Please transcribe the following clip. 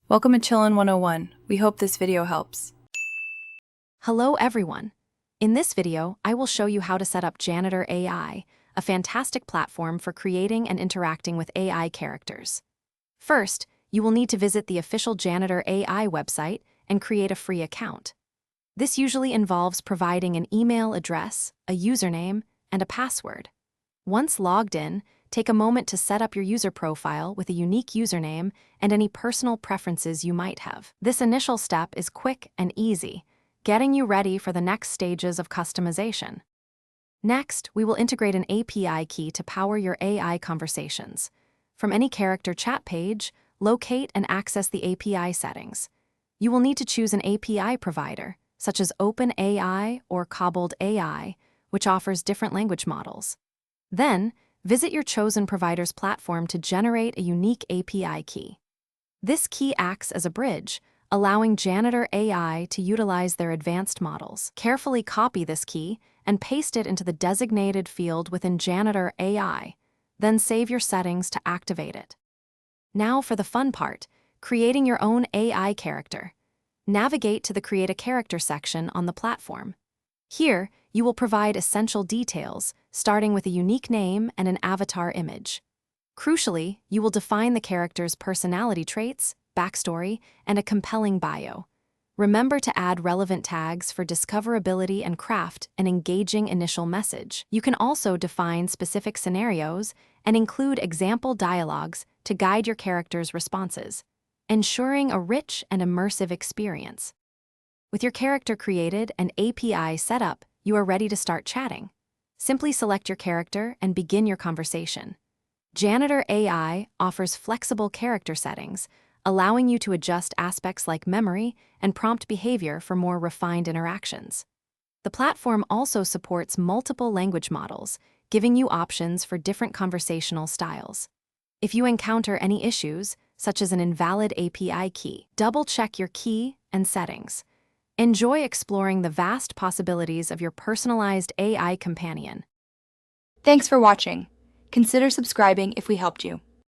Welcome to Chillin' 101. We hope this video helps. Hello everyone. In this video, I will show you how to set up Janitor AI, a fantastic platform for creating and interacting with AI characters. First, you will need to visit the official Janitor AI website and create a free account. This usually involves providing an email address, a username, and a password. Once logged in, take a moment to set up your user profile with a unique username and any personal preferences you might have. This initial step is quick and easy, getting you ready for the next stages of customization. Next, we will integrate an API key to power your AI conversations. From any character chat page, locate and access the API settings. You will need to choose an API provider, such as OpenAI or Cobbled AI, which offers different language models. Then, visit your chosen provider's platform to generate a unique API key. This key acts as a bridge, allowing Janitor AI to utilize their advanced models. Carefully copy this key and paste it into the designated field within Janitor AI, then save your settings to activate it. Now for the fun part, creating your own AI character. Navigate to the Create a Character section on the platform. Here, you will provide essential details, starting with a unique name and an avatar image. Crucially, you will define the character's personality traits, backstory, and a compelling bio. Remember to add relevant tags for discoverability and craft an engaging initial message. You can also define specific scenarios and include example dialogues to guide your character's responses, ensuring a rich and immersive experience. With your character created and API set up, you are ready to start chatting. Simply select your character and begin your conversation. Janitor AI offers flexible character settings, allowing you to adjust aspects like memory and prompt behavior for more refined interactions. The platform also supports multiple language models, giving you options for different conversational styles. If you encounter any issues, such as an invalid API key, double-check your key and settings. Enjoy exploring the vast possibilities of your personalized AI companion. Thanks for watching. Consider subscribing if we helped you.